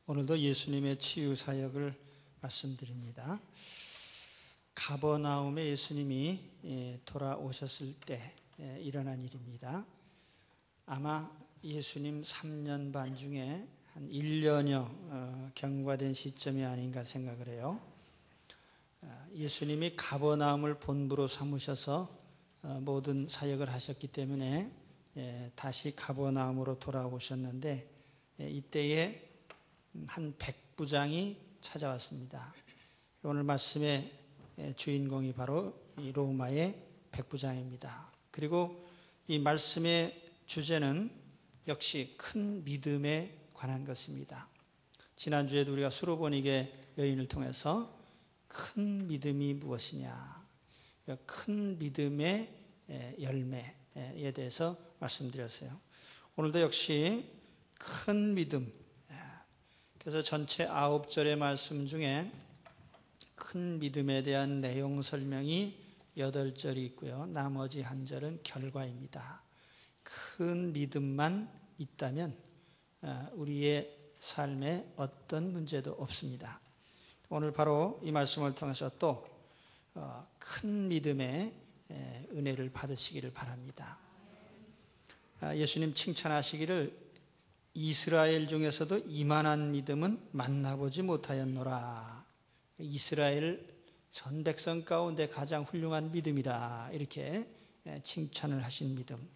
오늘도 예수님의 치유 사역을 말씀드립니다. 가버나움에 예수님이 돌아오셨을 때 일어난 일입니다. 아마 예수님 3년 반 중에 한 1년여 경과된 시점이 아닌가 생각을 해요. 예수님이 가버나움을 본부로 삼으셔서 모든 사역을 하셨기 때문에 다시 가버나움으로 돌아오셨는데, 이때에 한 백부장이 찾아왔습니다. 오늘 말씀의 주인공이 바로 이 로마의 백부장입니다. 그리고 이 말씀의 주제는 역시 큰 믿음에 관한 것입니다. 지난주에도 우리가 수로보니게 여인을 통해서 큰 믿음이 무엇이냐, 큰 믿음의 열매에 대해서 말씀드렸어요. 오늘도 역시 큰 믿음, 그래서 전체 9절의 말씀 중에 큰 믿음에 대한 내용 설명이 8절이 있고요. 나머지 한 절은 결과입니다. 큰 믿음만 있다면 우리의 삶에 어떤 문제도 없습니다. 오늘 바로 이 말씀을 통해서 또 큰 믿음의 은혜를 받으시기를 바랍니다. 예수님 칭찬하시기를 이스라엘 중에서도 이만한 믿음은 만나보지 못하였노라. 이스라엘 전 백성 가운데 가장 훌륭한 믿음이라, 이렇게 칭찬을 하신 믿음.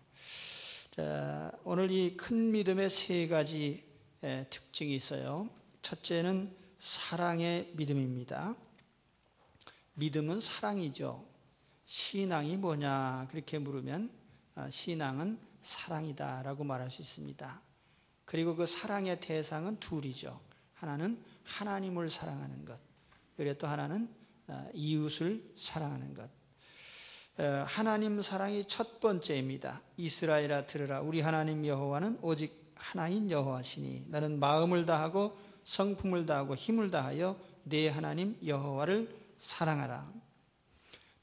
자, 오늘 이 큰 믿음의 3가지 특징이 있어요. 첫째는 사랑의 믿음입니다. 믿음은 사랑이죠. 신앙이 뭐냐 그렇게 물으면 신앙은 사랑이다라고 말할 수 있습니다. 그리고 그 사랑의 대상은 둘이죠. 하나는 하나님을 사랑하는 것, 그리고 또 하나는 이웃을 사랑하는 것. 하나님 사랑이 첫 번째입니다. 이스라엘아 들으라, 우리 하나님 여호와는 오직 하나인 여호와시니 너는 마음을 다하고 성품을 다하고 힘을 다하여 내 하나님 여호와를 사랑하라.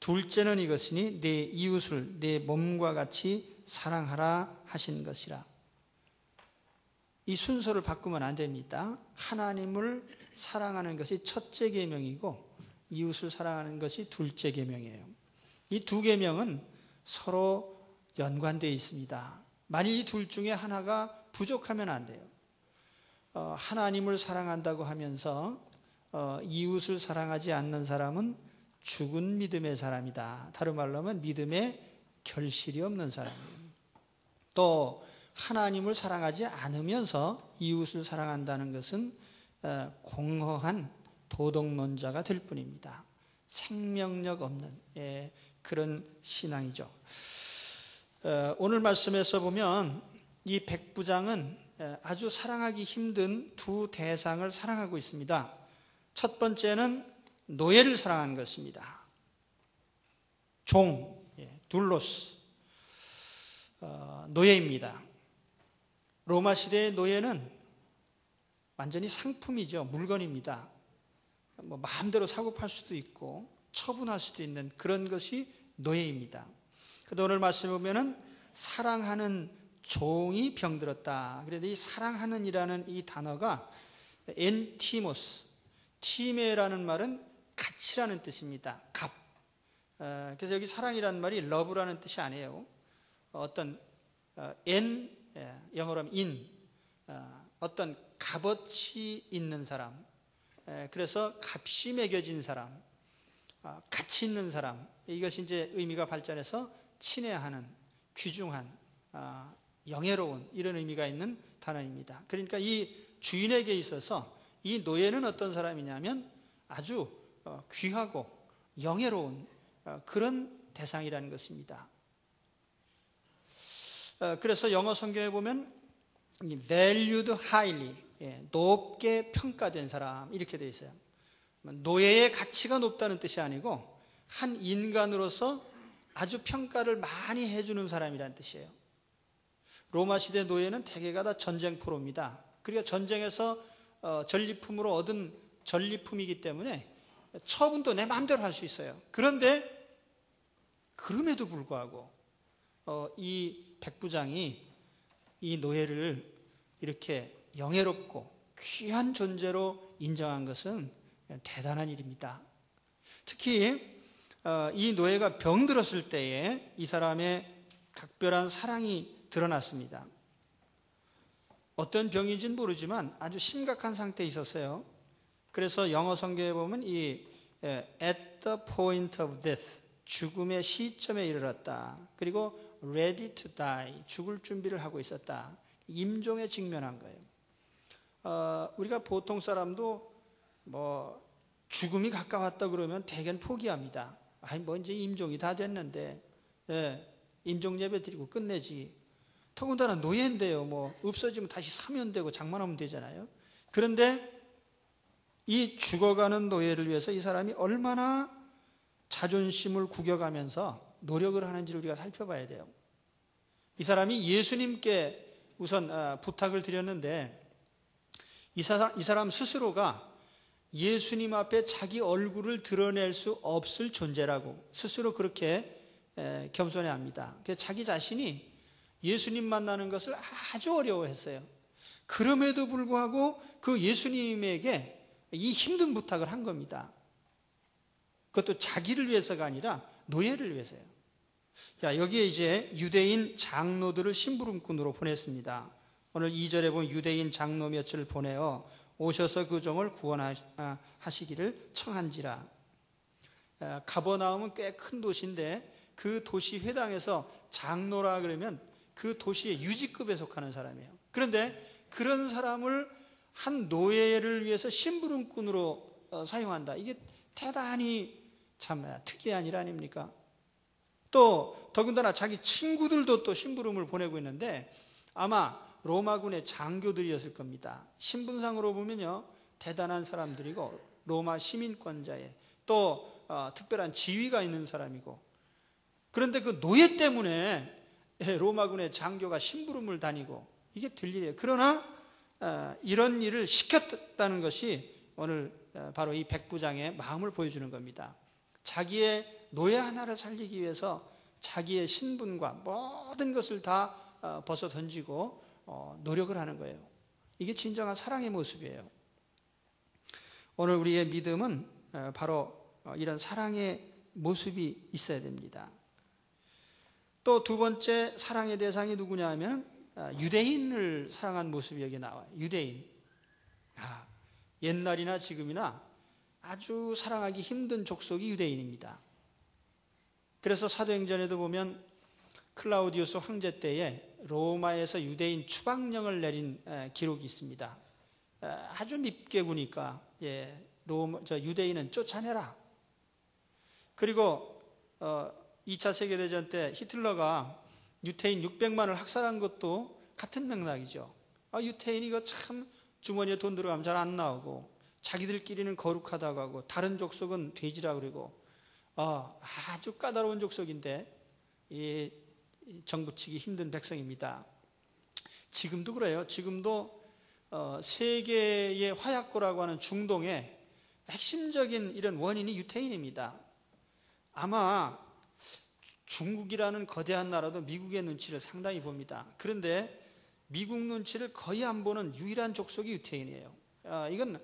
둘째는 이것이니 내 이웃을 내 몸과 같이 사랑하라 하신 것이라. 이 순서를 바꾸면 안 됩니다. 하나님을 사랑하는 것이 첫째 계명이고 이웃을 사랑하는 것이 둘째 계명이에요. 이 두 계명은 서로 연관되어 있습니다. 만일 이 둘 중에 하나가 부족하면 안 돼요. 하나님을 사랑한다고 하면서 이웃을 사랑하지 않는 사람은 죽은 믿음의 사람이다. 다른 말로 하면 믿음에 결실이 없는 사람이에요. 또 하나님을 사랑하지 않으면서 이웃을 사랑한다는 것은 공허한 도덕론자가 될 뿐입니다. 생명력 없는 그런 신앙이죠. 오늘 말씀에서 보면 이 백부장은 아주 사랑하기 힘든 두 대상을 사랑하고 있습니다. 첫 번째는 노예를 사랑하는 것입니다. 종, 둘로스, 노예입니다. 로마 시대의 노예는 완전히 상품이죠. 물건입니다. 마음대로 사고 팔 수도 있고 처분할 수도 있는 그런 것이 노예입니다. 그런데 오늘 말씀에 보면은 사랑하는 종이 병들었다. 그래도 이 사랑하는이라는 이 단어가 엔티모스, 티메라는 말은 가치라는 뜻입니다. 값. 그래서 여기 사랑이라는 말이 러브라는 뜻이 아니에요. 어떤 영어로 하면 in, 어떤 값어치 있는 사람, 그래서 값이 매겨진 사람, 가치 있는 사람, 이것이 이제 의미가 발전해서 친애하는, 귀중한, 영예로운, 이런 의미가 있는 단어입니다. 그러니까 이 주인에게 있어서 이 노예는 어떤 사람이냐면 아주 귀하고 영예로운 그런 대상이라는 것입니다. 그래서 영어 성경에 보면 valued highly, 높게 평가된 사람, 이렇게 되어 있어요. 노예의 가치가 높다는 뜻이 아니고 한 인간으로서 아주 평가를 많이 해주는 사람이라는 뜻이에요. 로마 시대 노예는 대개가 다 전쟁포로입니다. 그러니까 전쟁에서 전리품으로 얻은 전리품이기 때문에 처분도 내 마음대로 할 수 있어요. 그런데 그럼에도 불구하고 이 백부장이 이 노예를 이렇게 영예롭고 귀한 존재로 인정한 것은 대단한 일입니다. 특히 이 노예가 병들었을 때에 이 사람의 각별한 사랑이 드러났습니다. 어떤 병인지는 모르지만 아주 심각한 상태에 있었어요. 그래서 영어 성경에 보면 이 at the point of death, 죽음의 시점에 이르렀다. 그리고 ready to die, 죽을 준비를 하고 있었다. 임종에 직면한 거예요. 우리가 보통 사람도 뭐 죽음이 가까웠다 그러면 대개는 포기합니다. 아니 뭐 이제 임종이 다 됐는데 임종 예배 드리고 끝내지. 더군다나 노예인데요. 뭐 없어지면 다시 사면 되고 장만하면 되잖아요. 그런데 이 죽어가는 노예를 위해서 이 사람이 얼마나 자존심을 구겨가면서 노력을 하는지를 우리가 살펴봐야 돼요. 이 사람이 예수님께 우선 부탁을 드렸는데 이 사람 스스로가 예수님 앞에 자기 얼굴을 드러낼 수 없을 존재라고 스스로 그렇게 겸손해합니다. 자기 자신이 예수님 만나는 것을 아주 어려워했어요. 그럼에도 불구하고 그 예수님에게 이 힘든 부탁을 한 겁니다. 그것도 자기를 위해서가 아니라 노예를 위해서요. 여기에 이제 유대인 장로들을 심부름꾼으로 보냈습니다. 오늘 2절에 보면 유대인 장로 몇을 보내어 오셔서 그 종을 구원하시기를 청한지라. 가버나움은 꽤 큰 도시인데 그 도시 회당에서 장로라 그러면 그 도시의 유지급에 속하는 사람이에요. 그런데 그런 사람을 한 노예를 위해서 심부름꾼으로 사용한다. 이게 대단히 참 특이한 일 아닙니까? 또 더군다나 자기 친구들도 또 심부름을 보내고 있는데 아마 로마군의 장교들이었을 겁니다. 신분상으로 보면요 대단한 사람들이고 로마 시민권자에 또 특별한 지위가 있는 사람이고, 그런데 그 노예 때문에 로마군의 장교가 심부름을 다니고 이게 될 일이에요. 그러나 이런 일을 시켰다는 것이 오늘 바로 이 백부장의 마음을 보여주는 겁니다. 자기의 노예 하나를 살리기 위해서 자기의 신분과 모든 것을 다 벗어 던지고 노력을 하는 거예요. 이게 진정한 사랑의 모습이에요. 오늘 우리의 믿음은 바로 이런 사랑의 모습이 있어야 됩니다. 또 두 번째 사랑의 대상이 누구냐 하면 유대인을 사랑한 모습이 여기 나와요. 유대인. 옛날이나 지금이나 아주 사랑하기 힘든 족속이 유대인입니다. 그래서 사도행전에도 보면 클라우디우스 황제 때에 로마에서 유대인 추방령을 내린 기록이 있습니다. 아주 밉게 구니까 유대인은 쫓아내라. 그리고 2차 세계대전 때 히틀러가 유태인 600만을 학살한 것도 같은 맥락이죠. 유태인이 이거 참 주머니에 돈 들어가면 잘 안 나오고 자기들끼리는 거룩하다고 하고 다른 족속은 돼지라 그러고 아주 까다로운 족속인데 정부치기 힘든 백성입니다. 지금도 그래요. 지금도 세계의 화약고라고 하는 중동의 핵심적인 이런 원인이 유태인입니다. 아마 중국이라는 거대한 나라도 미국의 눈치를 상당히 봅니다. 그런데 미국 눈치를 거의 안 보는 유일한 족속이 유태인이에요. 이건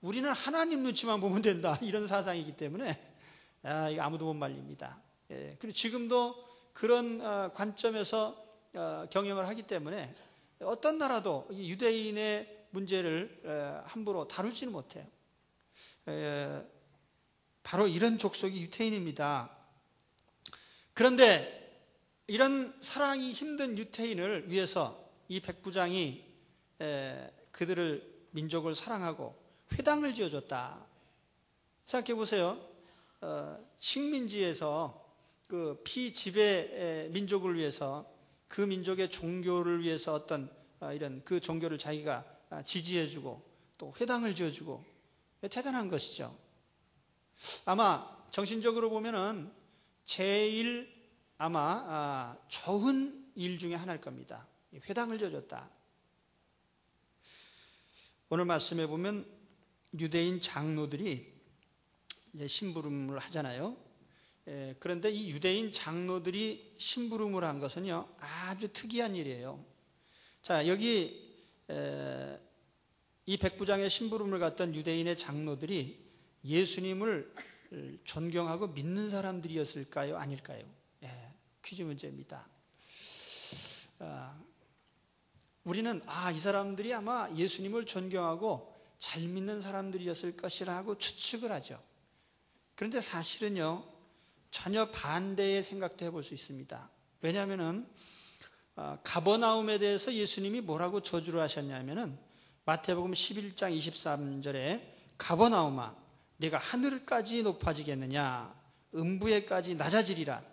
우리는 하나님 눈치만 보면 된다 이런 사상이기 때문에 이거 아무도 못 말립니다. 그리고 지금도 그런 관점에서 경영을 하기 때문에 어떤 나라도 유대인의 문제를 함부로 다루지는 못해요. 바로 이런 족속이 유태인입니다. 그런데 이런 사랑이 힘든 유태인을 위해서 이 백부장이 그들을 민족을 사랑하고 회당을 지어줬다. 생각해 보세요. 식민지에서 그 피지배 민족을 위해서 그 민족의 종교를 위해서 어떤 이런 그 종교를 자기가 지지해주고 또 회당을 지어주고 대단한 것이죠. 아마 정신적으로 보면은 제일 아마 좋은 일 중에 하나일 겁니다. 회당을 지어줬다. 오늘 말씀해 보면 유대인 장로들이 이제 심부름을 하잖아요. 그런데 이 유대인 장로들이 심부름을 한 것은요 아주 특이한 일이에요. 자, 여기 이 백부장의 심부름을 갔던 유대인의 장로들이 예수님을 존경하고 믿는 사람들이었을까요? 아닐까요? 퀴즈 문제입니다. 우리는 이 사람들이 아마 예수님을 존경하고 잘 믿는 사람들이었을 것이라 하고 추측을 하죠. 그런데 사실은요, 전혀 반대의 생각도 해볼 수 있습니다. 왜냐하면은 가버나움에 대해서 예수님이 뭐라고 저주를 하셨냐면은 마태복음 11장 23절에 가버나움아 네가 하늘까지 높아지겠느냐 음부에까지 낮아지리라.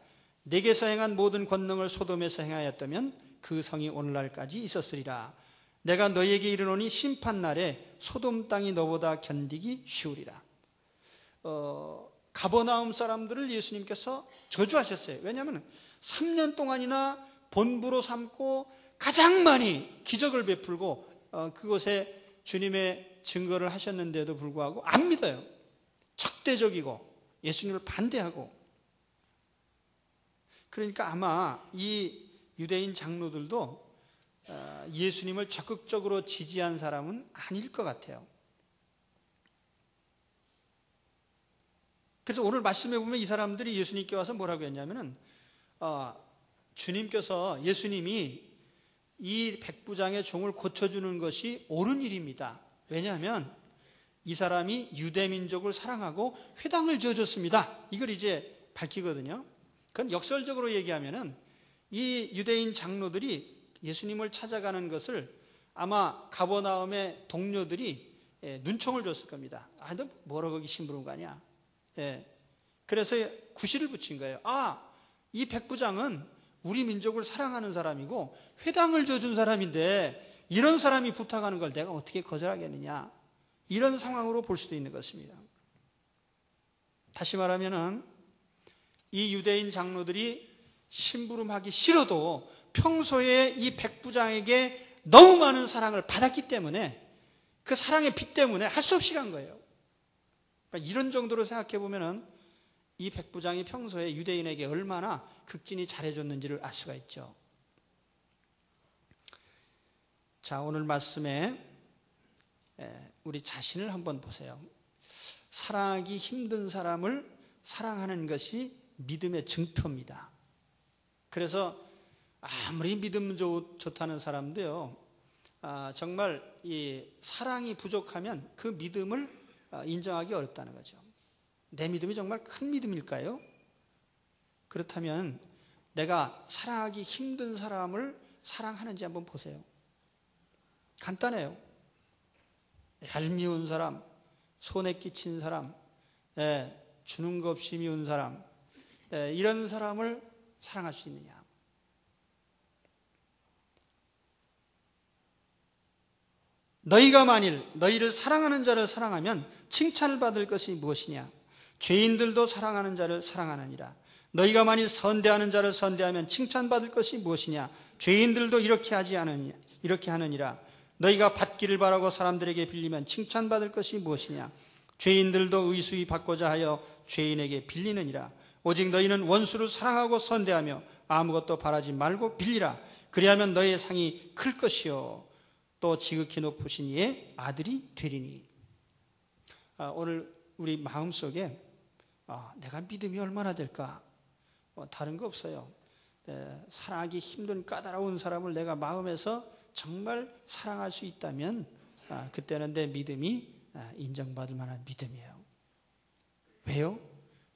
내게서 행한 모든 권능을 소돔에서 행하였다면 그 성이 오늘날까지 있었으리라. 내가 너희에게 이르노니 심판날에 소돔 땅이 너보다 견디기 쉬우리라. 가버나움 사람들을 예수님께서 저주하셨어요. 왜냐하면 3년 동안이나 본부로 삼고 가장 많이 기적을 베풀고 그곳에 주님의 증거를 하셨는데도 불구하고 안 믿어요. 적대적이고 예수님을 반대하고. 그러니까 아마 이 유대인 장로들도 예수님을 적극적으로 지지한 사람은 아닐 것 같아요. 그래서 오늘 말씀해 보면 이 사람들이 예수님께 와서 뭐라고 했냐면은 주님께서 예수님이 이 백부장의 종을 고쳐주는 것이 옳은 일입니다. 왜냐하면 이 사람이 유대민족을 사랑하고 회당을 지어줬습니다. 이걸 이제 밝히거든요. 그건 역설적으로 얘기하면은 이 유대인 장로들이 예수님을 찾아가는 것을 아마 가버나움의 동료들이 눈총을 줬을 겁니다. 너 뭐러 거기 심부름 가냐? 그래서 구실을 붙인 거예요. 이 백부장은 우리 민족을 사랑하는 사람이고 회당을 지어준 사람인데 이런 사람이 부탁하는 걸 내가 어떻게 거절하겠느냐, 이런 상황으로 볼 수도 있는 것입니다. 다시 말하면은 이 유대인 장로들이 심부름하기 싫어도 평소에 이 백부장에게 너무 많은 사랑을 받았기 때문에 그 사랑의 빛 때문에 할 수 없이 간 거예요. 그러니까 이런 정도로 생각해 보면은 이 백부장이 평소에 유대인에게 얼마나 극진히 잘해줬는지를 알 수가 있죠. 자, 오늘 말씀에 우리 자신을 한번 보세요. 사랑하기 힘든 사람을 사랑하는 것이 믿음의 증표입니다. 그래서 아무리 믿음 좋다는 사람도요, 정말 이 사랑이 부족하면 그 믿음을 인정하기 어렵다는 거죠. 내 믿음이 정말 큰 믿음일까요? 그렇다면 내가 사랑하기 힘든 사람을 사랑하는지 한번 보세요. 간단해요. 얄미운 사람, 손에 끼친 사람, 주는 것 없이 미운 사람, 이런 사람을 사랑할 수 있느냐? 너희가 만일 너희를 사랑하는 자를 사랑하면 칭찬을 받을 것이 무엇이냐? 죄인들도 사랑하는 자를 사랑하느니라. 너희가 만일 선대하는 자를 선대하면 칭찬받을 것이 무엇이냐? 죄인들도 이렇게 하느니라. 너희가 받기를 바라고 사람들에게 빌리면 칭찬받을 것이 무엇이냐? 죄인들도 의수히 받고자 하여 죄인에게 빌리느니라. 오직 너희는 원수를 사랑하고 선대하며 아무것도 바라지 말고 빌리라. 그리하면 너희의 상이 클 것이요 또 지극히 높으신 이의 아들이 되리니. 오늘 우리 마음속에 내가 믿음이 얼마나 될까? 다른 거 없어요. 사랑하기 힘든 까다로운 사람을 내가 마음에서 정말 사랑할 수 있다면 그때는 내 믿음이 인정받을 만한 믿음이에요. 왜요?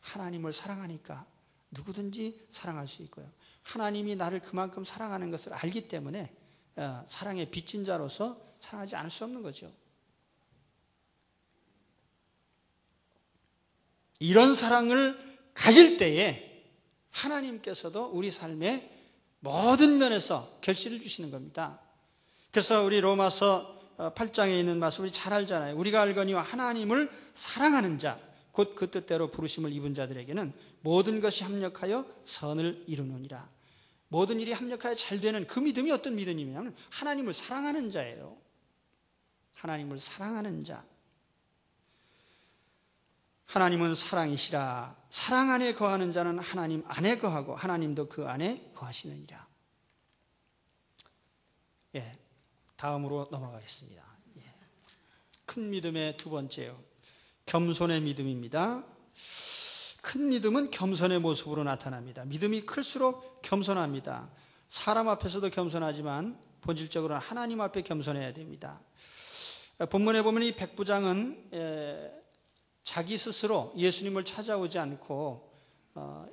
하나님을 사랑하니까 누구든지 사랑할 수 있고요. 하나님이 나를 그만큼 사랑하는 것을 알기 때문에 사랑의 빚진 자로서 사랑하지 않을 수 없는 거죠. 이런 사랑을 가질 때에 하나님께서도 우리 삶의 모든 면에서 결실을 주시는 겁니다. 그래서 우리 로마서 8장에 있는 말씀 우리 잘 알잖아요. 우리가 알거니와 하나님을 사랑하는 자 곧 그 뜻대로 부르심을 입은 자들에게는 모든 것이 합력하여 선을 이루느니라. 모든 일이 합력하여 잘 되는 그 믿음이 어떤 믿음이냐면 하나님을 사랑하는 자예요. 하나님을 사랑하는 자. 하나님은 사랑이시라. 사랑 안에 거하는 자는 하나님 안에 거하고 하나님도 그 안에 거하시느니라. 다음으로 넘어가겠습니다. 큰 믿음의 두 번째요. 겸손의 믿음입니다. 큰 믿음은 겸손의 모습으로 나타납니다. 믿음이 클수록 겸손합니다. 사람 앞에서도 겸손하지만 본질적으로는 하나님 앞에 겸손해야 됩니다. 본문에 보면 이 백부장은 자기 스스로 예수님을 찾아오지 않고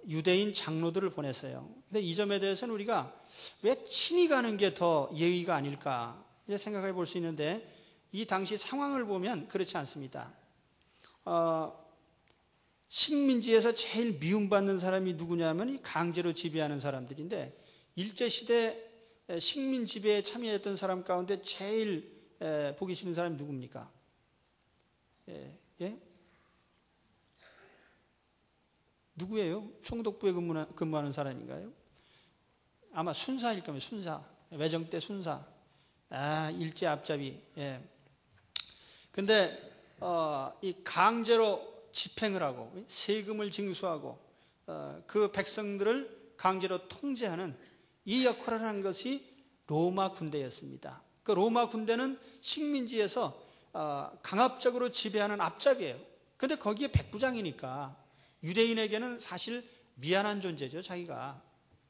유대인 장로들을 보냈어요. 근데 이 점에 대해서는 우리가 왜 친히 가는 게 더 예의가 아닐까 이렇게 생각해 볼 수 있는데, 이 당시 상황을 보면 그렇지 않습니다. 식민지에서 제일 미움받는 사람이 누구냐면 이 강제로 지배하는 사람들인데, 일제시대 식민 지배에 참여했던 사람 가운데 제일 보기 싫은 사람이 누굽니까? 예? 누구예요? 총독부에 근무하는 사람인가요? 아마 순사일 겁니다. 순사. 외정 때 순사. 일제 앞잡이. 예. 근데 이 강제로 집행을 하고 세금을 징수하고 그 백성들을 강제로 통제하는 이 역할을 한 것이 로마 군대였습니다. 그 로마 군대는 식민지에서 강압적으로 지배하는 앞잡이에요. 근데 거기에 백부장이니까 유대인에게는 사실 미안한 존재죠. 자기가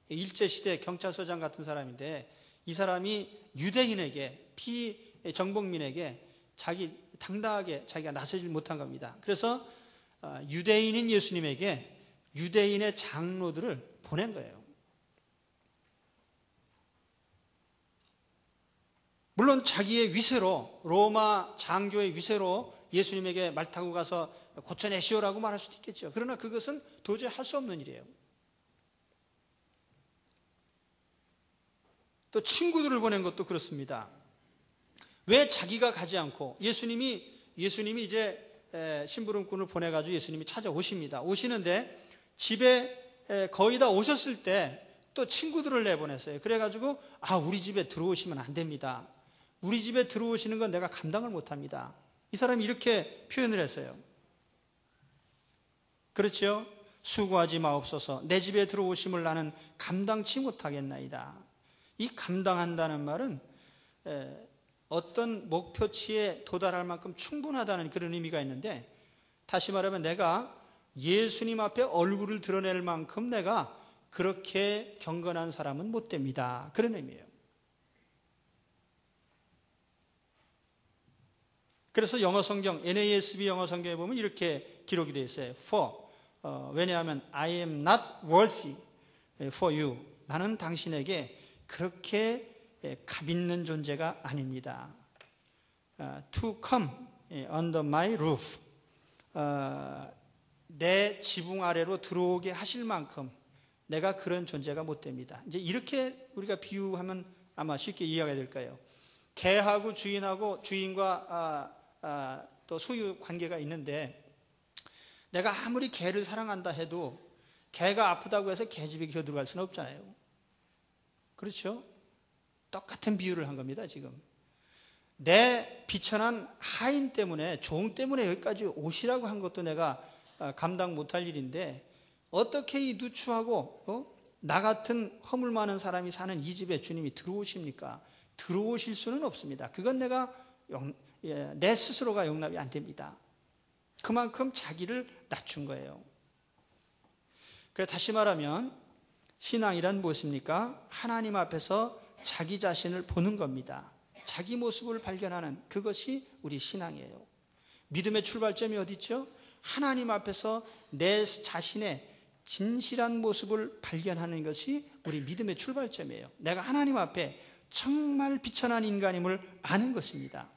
일제시대 경찰서장 같은 사람인데 이 사람이 유대인에게, 피정복민에게 당당하게 자기가 나서질 못한 겁니다. 그래서 유대인인 예수님에게 유대인의 장로들을 보낸 거예요. 물론 자기의 위세로, 로마 장교의 위세로 예수님에게 말 타고 가서 고쳐내시오라고 말할 수도 있겠죠. 그러나 그것은 도저히 할 수 없는 일이에요. 또 친구들을 보낸 것도 그렇습니다. 왜 자기가 가지 않고 예수님이 이제 심부름꾼을 보내가지고 예수님이 찾아오십니다. 오시는데 집에 거의 다 오셨을 때 또 친구들을 내보냈어요. 그래가지고 우리 집에 들어오시면 안 됩니다. 우리 집에 들어오시는 건 내가 감당을 못합니다. 이 사람이 이렇게 표현을 했어요. 그렇죠? 수고하지 마옵소서. 내 집에 들어오심을 나는 감당치 못하겠나이다. 이 감당한다는 말은 어떤 목표치에 도달할 만큼 충분하다는 그런 의미가 있는데, 다시 말하면 내가 예수님 앞에 얼굴을 드러낼 만큼 내가 그렇게 경건한 사람은 못 됩니다. 그런 의미예요. 그래서 영어 성경, NASB 영어 성경에 보면 이렇게 기록이 되어 있어요. 왜냐하면 I am not worthy for you. 나는 당신에게 그렇게 값 있는 존재가 아닙니다. To come under my roof. 내 지붕 아래로 들어오게 하실 만큼 내가 그런 존재가 못 됩니다. 이제 이렇게 우리가 비유하면 아마 쉽게 이해가 될 거예요. 개하고 주인과 또 소유 관계가 있는데, 내가 아무리 개를 사랑한다 해도 개가 아프다고 해서 개 집에 기어 들어갈 수는 없잖아요. 그렇죠? 똑같은 비유를 한 겁니다. 지금 내 비천한 하인 때문에, 종 때문에 여기까지 오시라고 한 것도 내가 감당 못할 일인데, 어떻게 이 누추하고 나 같은 허물 많은 사람이 사는 이 집에 주님이 들어오십니까? 들어오실 수는 없습니다. 그건 내 스스로가 용납이 안 됩니다. 그만큼 자기를 낮춘 거예요. 그래서 다시 말하면 신앙이란 무엇입니까? 하나님 앞에서 자기 자신을 보는 겁니다. 자기 모습을 발견하는 그것이 우리 신앙이에요. 믿음의 출발점이 어디 있죠? 하나님 앞에서 내 자신의 진실한 모습을 발견하는 것이 우리 믿음의 출발점이에요. 내가 하나님 앞에 정말 비천한 인간임을 아는 것입니다.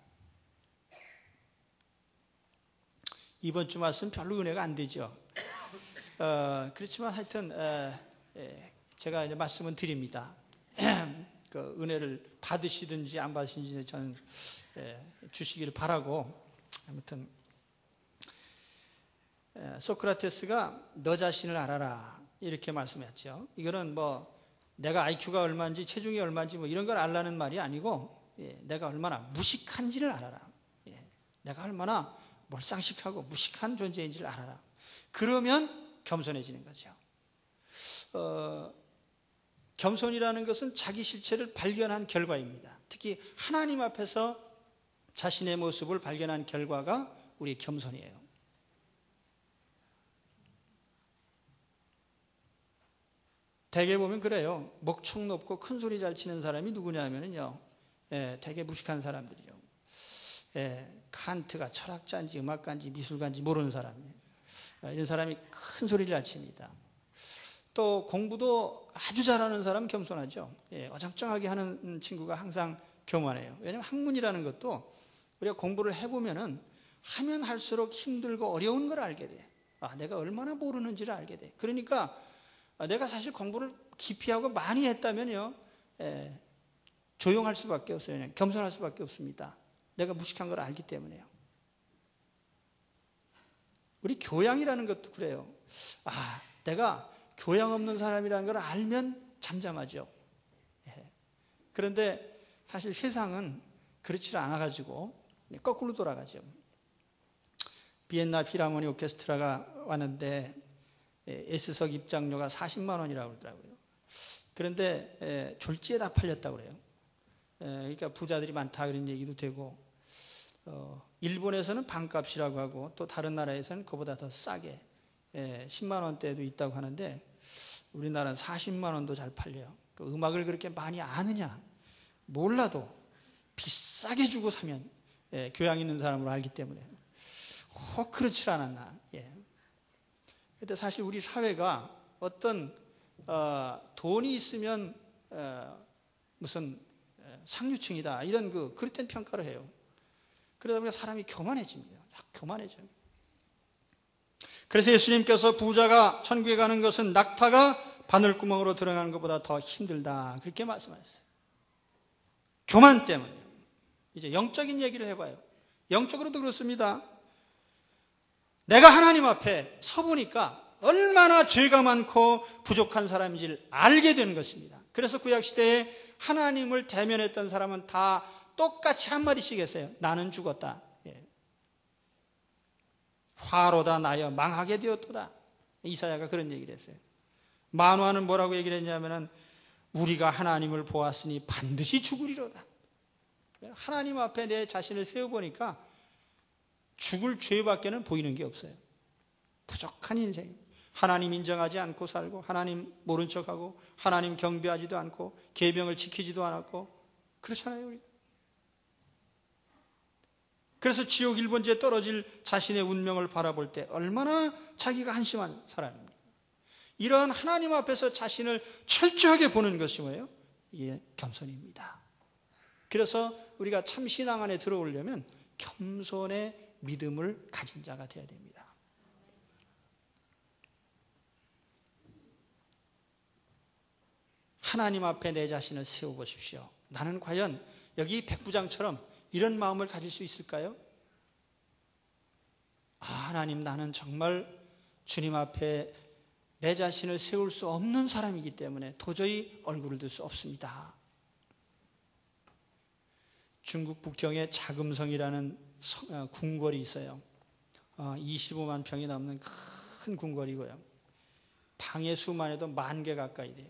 이번 주 말씀 별로 은혜가 안 되죠. 그렇지만 하여튼 제가 이제 말씀은 드립니다. 그 은혜를 받으시든지 안 받으시든지 저는 주시기를 바라고, 아무튼 소크라테스가 너 자신을 알아라 이렇게 말씀했죠. 이거는 내가 IQ가 얼마인지 체중이 얼마인지 이런 걸 알라는 말이 아니고, 내가 얼마나 무식한지를 알아라. 내가 얼마나 몰상식하고 무식한 존재인지를 알아라. 그러면 겸손해지는 거죠. 겸손이라는 것은 자기 실체를 발견한 결과입니다. 특히 하나님 앞에서 자신의 모습을 발견한 결과가 우리의 겸손이에요. 대개 보면 그래요. 목청 높고 큰 소리 잘 치는 사람이 누구냐 하면은요, 되게 무식한 사람들이죠. 칸트가 철학자인지 음악가인지 미술가인지 모르는 사람이에요. 이런 사람이 큰 소리를 잘 칩니다. 또 공부도 아주 잘하는 사람은 겸손하죠. 어정쩡하게 하는 친구가 항상 교만해요. 왜냐하면 학문이라는 것도 우리가 공부를 해보면은 하면 할수록 힘들고 어려운 걸 알게 돼. 내가 얼마나 모르는지를 알게 돼. 그러니까 내가 사실 공부를 깊이 하고 많이 했다면요, 조용할 수밖에 없어요. 그냥 겸손할 수밖에 없습니다. 내가 무식한 걸 알기 때문에요. 우리 교양이라는 것도 그래요. 내가 교양 없는 사람이라는 걸 알면 잠잠하죠. 그런데 사실 세상은 그렇지 않아가지고 거꾸로 돌아가죠. 비엔나 필하모니 오케스트라가 왔는데 S석 입장료가 40만 원이라고 그러더라고요. 그런데 졸지에 다 팔렸다고 그래요. 그러니까 부자들이 많다 그런 얘기도 되고, 일본에서는 반값이라고 하고 또 다른 나라에서는 그보다 더 싸게 10만 원대도 있다고 하는데 우리나라는 40만 원도 잘 팔려요. 그 음악을 그렇게 많이 아느냐 몰라도 비싸게 주고 사면 교양 있는 사람으로 알기 때문에 혹 그렇지 않았나. 그런데 사실 우리 사회가 어떤 돈이 있으면 무슨 상류층이다 이런 그릇된 평가를 해요. 그러다 보니까 사람이 교만해집니다. 교만해져요. 그래서 예수님께서 부자가 천국에 가는 것은 낙타가 바늘구멍으로 들어가는 것보다 더 힘들다 그렇게 말씀하셨어요. 교만 때문에. 이제 영적인 얘기를 해봐요. 영적으로도 그렇습니다. 내가 하나님 앞에 서보니까 얼마나 죄가 많고 부족한 사람인지를 알게 되는 것입니다. 그래서 구약시대에 하나님을 대면했던 사람은 다 똑같이 한마디씩 했어요. 나는 죽었다. 화로다 나여 망하게 되었도다. 이사야가 그런 얘기를 했어요. 만화는 뭐라고 얘기를 했냐면은 우리가 하나님을 보았으니 반드시 죽으리로다. 하나님 앞에 내 자신을 세워보니까 죽을 죄밖에는 보이는 게 없어요. 부족한 인생. 하나님 인정하지 않고 살고 하나님 모른 척하고 하나님 경배하지도 않고 계명을 지키지도 않았고 그렇잖아요. 우리가. 그래서 지옥 1번지에 떨어질 자신의 운명을 바라볼 때 얼마나 자기가 한심한 사람입니까? 이러한 하나님 앞에서 자신을 철저하게 보는 것이 뭐예요? 이게 겸손입니다. 그래서 우리가 참 신앙 안에 들어오려면 겸손의 믿음을 가진 자가 되어야 됩니다. 하나님 앞에 내 자신을 세워보십시오. 나는 과연 여기 백부장처럼 이런 마음을 가질 수 있을까요? 하나님, 나는 정말 주님 앞에 내 자신을 세울 수 없는 사람이기 때문에 도저히 얼굴을 들 수 없습니다. 중국 북경에 자금성이라는 궁궐이 있어요. 25만 평이 넘는 큰 궁궐이고요. 방의 수만 해도 10,000개 가까이 돼요.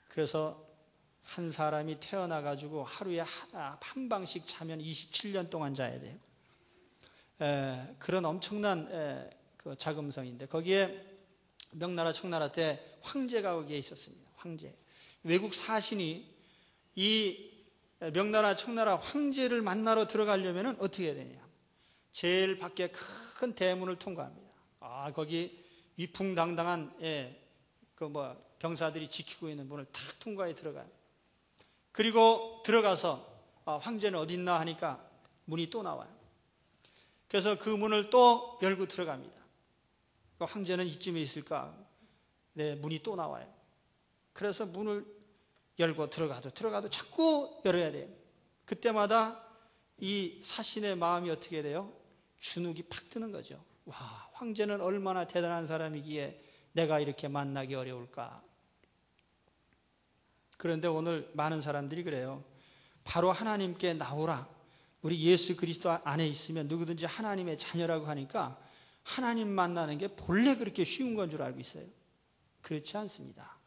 그래서 한 사람이 태어나가지고 하루에 한 방씩 자면 27년 동안 자야 돼요. 그런 엄청난 그 자금성인데 거기에 명나라 청나라 때 황제가 거기에 있었습니다. 황제. 외국 사신이 이 명나라 청나라 황제를 만나러 들어가려면 어떻게 해야 되냐? 제일 밖에 큰 대문을 통과합니다. 거기 위풍당당한 병사들이 지키고 있는 문을 탁 통과해 들어가요. 그리고 들어가서 황제는 어디 있나 하니까 문이 또 나와요. 그래서 그 문을 또 열고 들어갑니다. 황제는 이쯤에 있을까? 네, 문이 또 나와요. 그래서 문을 열고 들어가도 자꾸 열어야 돼요. 그때마다 이 사신의 마음이 어떻게 돼요? 주눅이 팍 드는 거죠. 와, 황제는 얼마나 대단한 사람이기에 내가 이렇게 만나기 어려울까? 그런데 오늘 많은 사람들이 그래요. 바로 하나님께 나오라. 우리 예수 그리스도 안에 있으면 누구든지 하나님의 자녀라고 하니까 하나님 만나는 게 본래 그렇게 쉬운 건 줄 알고 있어요. 그렇지 않습니다.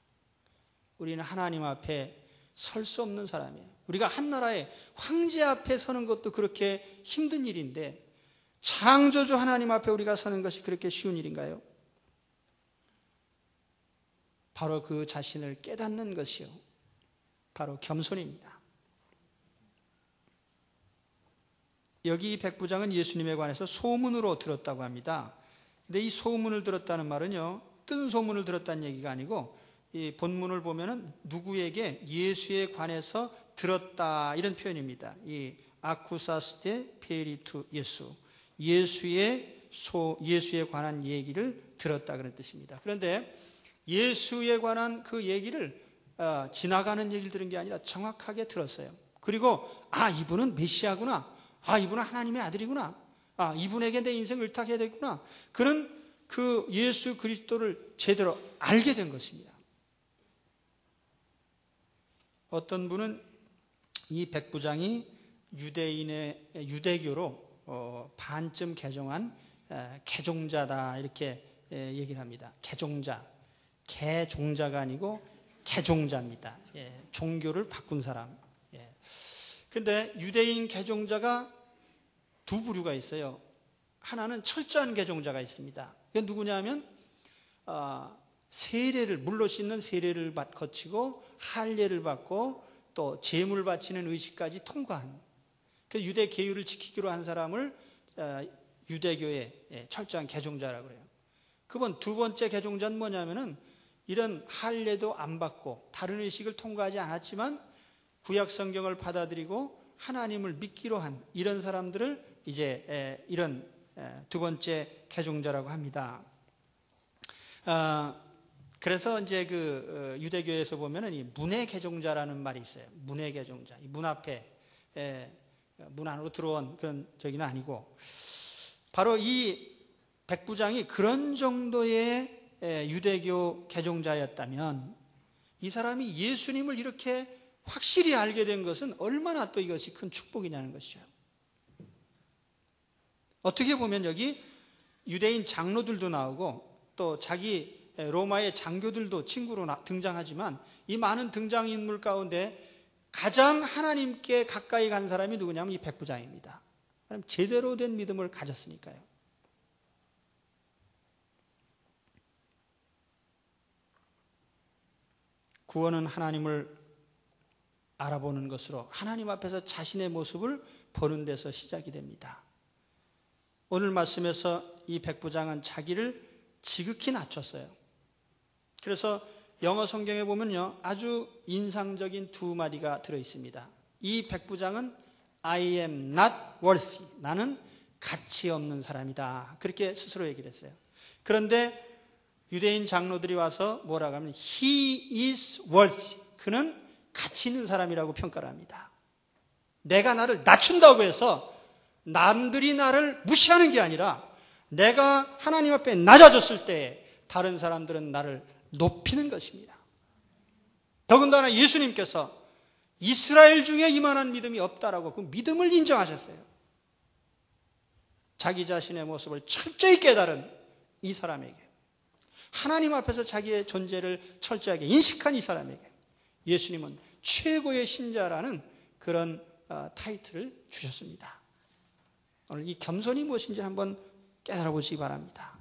우리는 하나님 앞에 설 수 없는 사람이에요. 우리가 한 나라의 황제 앞에 서는 것도 그렇게 힘든 일인데 창조주 하나님 앞에 우리가 서는 것이 그렇게 쉬운 일인가요? 바로 그 자신을 깨닫는 것이요, 바로 겸손입니다. 여기 백부장은 예수님에 관해서 소문으로 들었다고 합니다. 근데 이 소문을 들었다는 말은요, 뜬 소문을 들었다는 얘기가 아니고, 이 본문을 보면은 누구에게 예수에 관해서 들었다 이런 표현입니다. 이 아쿠사스테 페리투 예수, 예수에 관한 얘기를 들었다 그런 뜻입니다. 그런데 예수에 관한 그 얘기를 지나가는 얘기를 들은 게 아니라 정확하게 들었어요. 그리고 이분은 메시아구나, 이분은 하나님의 아들이구나, 이분에게 내 인생을 의탁해야 되겠구나, 그런 그 예수 그리스도를 제대로 알게 된 것입니다. 어떤 분은 이 백부장이 유대교로 반쯤 개종한 개종자다 이렇게 얘기를 합니다. 개종자가 아니고 개종자입니다. 종교를 바꾼 사람. 근데 유대인 개종자가 두 부류가 있어요. 하나는 철저한 개종자가 있습니다. 이건 누구냐면 물로 씻는 세례를 거치고 할례를 받고 또 제물 바치는 의식까지 통과한 그 유대 계율을 지키기로 한 사람을 유대교의 철저한 개종자라고 그래요. 그분 두 번째 개종자는 뭐냐면은 이런 할례도 안 받고 다른 의식을 통과하지 않았지만 구약 성경을 받아들이고 하나님을 믿기로 한 이런 사람들을 이제 이런 두 번째 개종자라고 합니다. 그래서 이제 그 유대교에서 보면은 이 문의 개종자라는 말이 있어요. 문의 개종자, 이 문 앞에 문 안으로 들어온 그런 저기는 아니고, 바로 이 백부장이 그런 정도의 유대교 개종자였다면 이 사람이 예수님을 이렇게 확실히 알게 된 것은 얼마나 또 이것이 큰 축복이냐는 것이죠. 어떻게 보면 여기 유대인 장로들도 나오고 또 자기 로마의 장교들도 친구로 등장하지만 이 많은 등장인물 가운데 가장 하나님께 가까이 간 사람이 누구냐면 이 백부장입니다. 제대로 된 믿음을 가졌으니까요. 구원은 하나님을 알아보는 것으로 하나님 앞에서 자신의 모습을 보는 데서 시작이 됩니다. 오늘 말씀에서 이 백부장은 자기를 지극히 낮췄어요. 그래서 영어 성경에 보면요, 아주 인상적인 두 마디가 들어있습니다. 이 백부장은 I am not worthy, 나는 가치 없는 사람이다, 그렇게 스스로 얘기를 했어요. 그런데 유대인 장로들이 와서 뭐라고 하면 He is worthy, 그는 가치 있는 사람이라고 평가를 합니다. 내가 나를 낮춘다고 해서 남들이 나를 무시하는 게 아니라 내가 하나님 앞에 낮아졌을 때 다른 사람들은 나를 높이는 것입니다. 더군다나 예수님께서 이스라엘 중에 이만한 믿음이 없다라고 그 믿음을 인정하셨어요. 자기 자신의 모습을 철저히 깨달은 이 사람에게, 하나님 앞에서 자기의 존재를 철저하게 인식한 이 사람에게 예수님은 최고의 신자라는 그런 타이틀을 주셨습니다. 오늘 이 겸손이 무엇인지 한번 깨달아 보시기 바랍니다.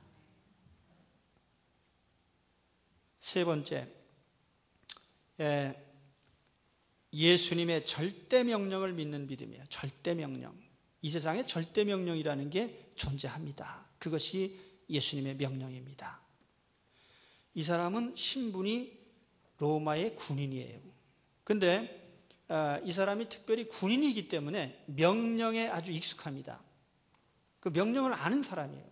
세 번째, 예수님의 절대 명령을 믿는 믿음이에요. 절대 명령. 이 세상에 절대 명령이라는 게 존재합니다. 그것이 예수님의 명령입니다. 이 사람은 신분이 로마의 군인이에요. 근데 이 사람이 특별히 군인이기 때문에 명령에 아주 익숙합니다. 그 명령을 아는 사람이에요.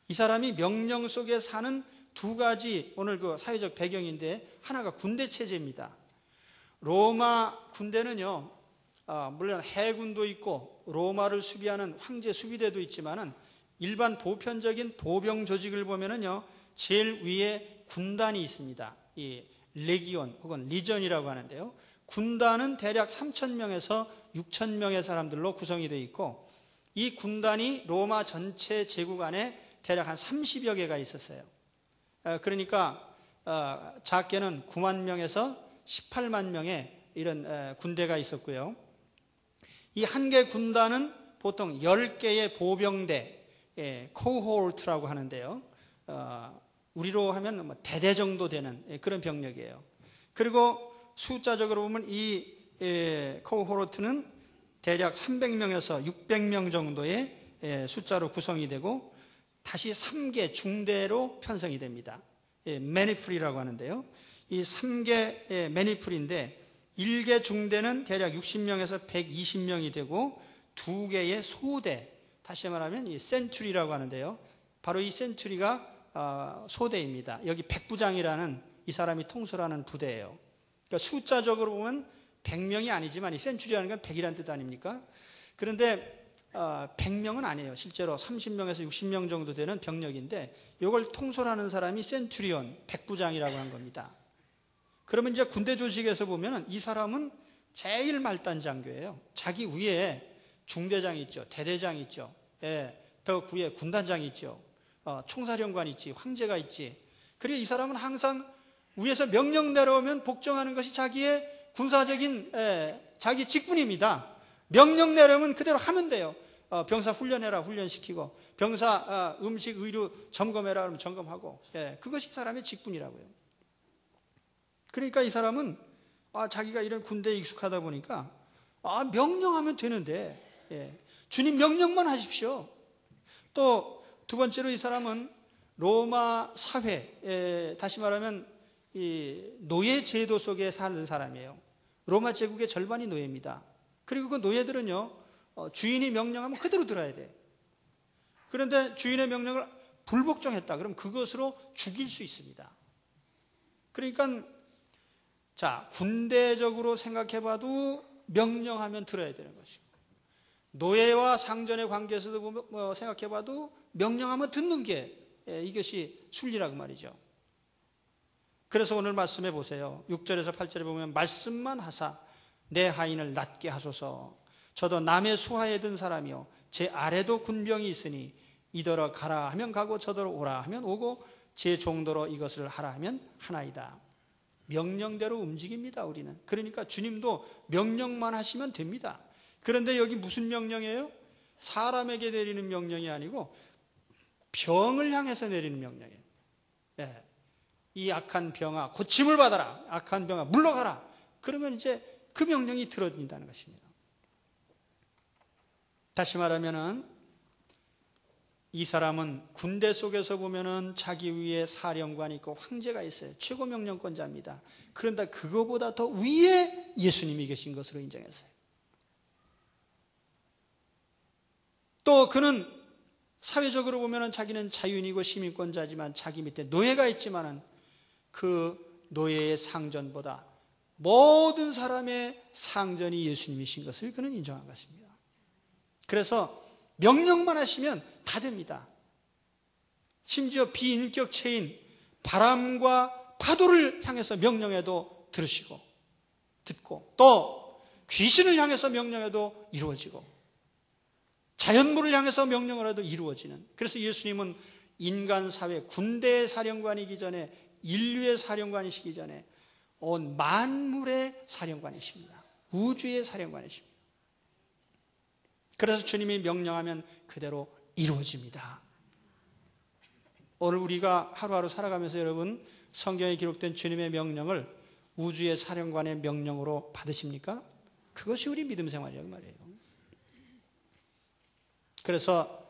이 사람이 명령 속에 사는 두 가지 오늘 그 사회적 배경인데, 하나가 군대 체제입니다. 로마 군대는요, 물론 해군도 있고 로마를 수비하는 황제 수비대도 있지만은 일반 보편적인 보병 조직을 보면은요, 제일 위에 군단이 있습니다. 이 레기온 혹은 리전이라고 하는데요, 군단은 대략 3,000명에서 6,000명의 사람들로 구성이 되어 있고, 이 군단이 로마 전체 제국 안에 대략 한 30여 개가 있었어요. 그러니까 작게는 9만 명에서 18만 명의 이런 군대가 있었고요. 이 한 개 군단은 보통 10개의 보병대, 코호르트라고 하는데요. 우리로 하면 뭐 대대 정도 되는 그런 병력이에요. 그리고 숫자적으로 보면 이 코호르트는 대략 300명에서 600명 정도의 숫자로 구성이 되고 다시 3개 중대로 편성이 됩니다. 매니풀이라고 하는데요. 이 3개 매니풀인데 1개 중대는 대략 60명에서 120명이 되고 2개의 소대, 다시 말하면 이 센츄리라고 하는데요. 바로 이 센츄리가 소대입니다. 여기 백부장이라는 이 사람이 통솔하는 부대예요. 그러니까 숫자적으로 보면 100명이 아니지만 이 센츄리라는 건 100이라는 뜻 아닙니까? 그런데 100명은 아니에요. 실제로 30명에서 60명 정도 되는 병력인데 이걸 통솔하는 사람이 센츄리온, 백부장이라고 한 겁니다. 그러면 이제 군대 조직에서 보면 이 사람은 제일 말단 장교예요. 자기 위에 중대장이 있죠. 대대장이 있죠. 더 위에 군단장이 있죠. 총사령관이 있지. 황제가 있지. 그리고 이 사람은 항상 위에서 명령 내려오면 복종하는 것이 자기의 군사적인 자기 직분입니다. 명령 내려오면 그대로 하면 돼요. 병사 훈련해라 훈련시키고 병사 음식 의료 점검해라 그러면 점검하고 그것이 사람의 직분이라고요. 그러니까 이 사람은 자기가 이런 군대에 익숙하다 보니까 명령하면 되는데 주님 명령만 하십시오. 또 두 번째로 이 사람은 로마 사회, 다시 말하면 이 노예 제도 속에 사는 사람이에요. 로마 제국의 절반이 노예입니다. 그리고 그 노예들은요, 주인이 명령하면 그대로 들어야 돼. 그런데 주인의 명령을 불복종했다. 그럼 그것으로 죽일 수 있습니다. 그러니까 자, 군대적으로 생각해봐도 명령하면 들어야 되는 것이고, 노예와 상전의 관계에서도 생각해봐도 명령하면 듣는 게 이것이 순리라고 말이죠. 그래서 오늘 말씀해 보세요. 6절에서 8절에 보면 말씀만 하사 내 하인을 낫게 하소서. 저도 남의 수하에 든 사람이요 제 아래도 군병이 있으니 이더러 가라 하면 가고 저더러 오라 하면 오고 제 종도로 이것을 하라 하면 하나이다. 명령대로 움직입니다. 우리는. 그러니까 주님도 명령만 하시면 됩니다. 그런데 여기 무슨 명령이에요? 사람에게 내리는 명령이 아니고 병을 향해서 내리는 명령이에요. 이 악한 병아 고침을 받아라. 악한 병아 물러가라. 그러면 이제 그 명령이 들어진다는 것입니다. 다시 말하면은 이 사람은 군대 속에서 보면은 자기 위에 사령관이 있고 황제가 있어요. 최고 명령권자입니다. 그런데 그거보다 더 위에 예수님이 계신 것으로 인정했어요. 또 그는 사회적으로 보면은 자기는 자유인이고 시민권자지만 자기 밑에 노예가 있지만은 그 노예의 상전보다 모든 사람의 상전이 예수님이신 것을 그는 인정한 것입니다. 그래서 명령만 하시면 다 됩니다. 심지어 비인격체인 바람과 파도를 향해서 명령해도 들으시고 듣고 또 귀신을 향해서 명령해도 이루어지고 자연물을 향해서 명령을 해도 이루어지는. 그래서 예수님은 인간 사회 군대의 사령관이기 전에 인류의 사령관이시기 전에 온 만물의 사령관이십니다. 우주의 사령관이십니다. 그래서 주님이 명령하면 그대로 이루어집니다. 오늘 우리가 하루하루 살아가면서 여러분 성경에 기록된 주님의 명령을 우주의 사령관의 명령으로 받으십니까? 그것이 우리 믿음 생활이라고 말이에요. 그래서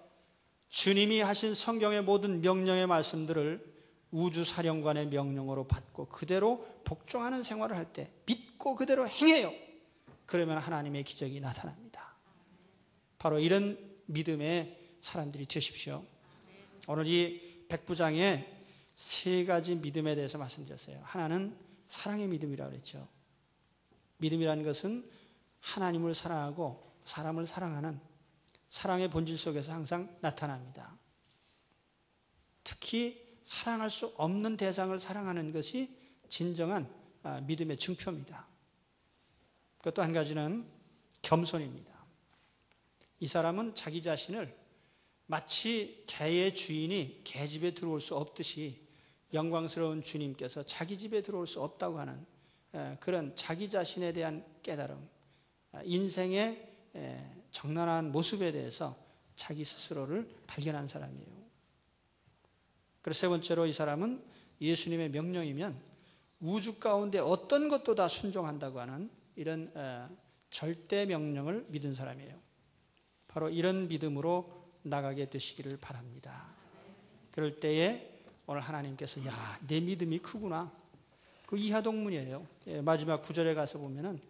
주님이 하신 성경의 모든 명령의 말씀들을 우주 사령관의 명령으로 받고 그대로 복종하는 생활을 할 때 믿고 그대로 행해요. 그러면 하나님의 기적이 나타납니다. 바로 이런 믿음의 사람들이 되십시오. 오늘 이 백부장의 세 가지 믿음에 대해서 말씀드렸어요. 하나는 사랑의 믿음이라고 그랬죠. 믿음이라는 것은 하나님을 사랑하고 사람을 사랑하는 사랑의 본질 속에서 항상 나타납니다. 특히 사랑할 수 없는 대상을 사랑하는 것이 진정한 믿음의 증표입니다. 그것도 한 가지는 겸손입니다. 이 사람은 자기 자신을 마치 개의 주인이 개 집에 들어올 수 없듯이 영광스러운 주님께서 자기 집에 들어올 수 없다고 하는 그런 자기 자신에 대한 깨달음, 인생의 정난한 모습에 대해서 자기 스스로를 발견한 사람이에요. 그래서 세 번째로 이 사람은 예수님의 명령이면 우주 가운데 어떤 것도 다 순종한다고 하는 이런 절대 명령을 믿은 사람이에요. 바로 이런 믿음으로 나가게 되시기를 바랍니다. 그럴 때에 오늘 하나님께서 야, 내 믿음이 크구나. 그 이하동문이에요. 마지막 9절에 가서 보면은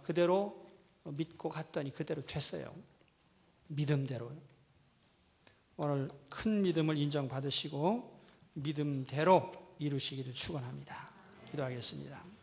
그대로 믿고 갔더니 그대로 됐어요. 믿음대로요. 오늘 큰 믿음을 인정받으시고 믿음대로 이루시기를 축원합니다. 기도하겠습니다.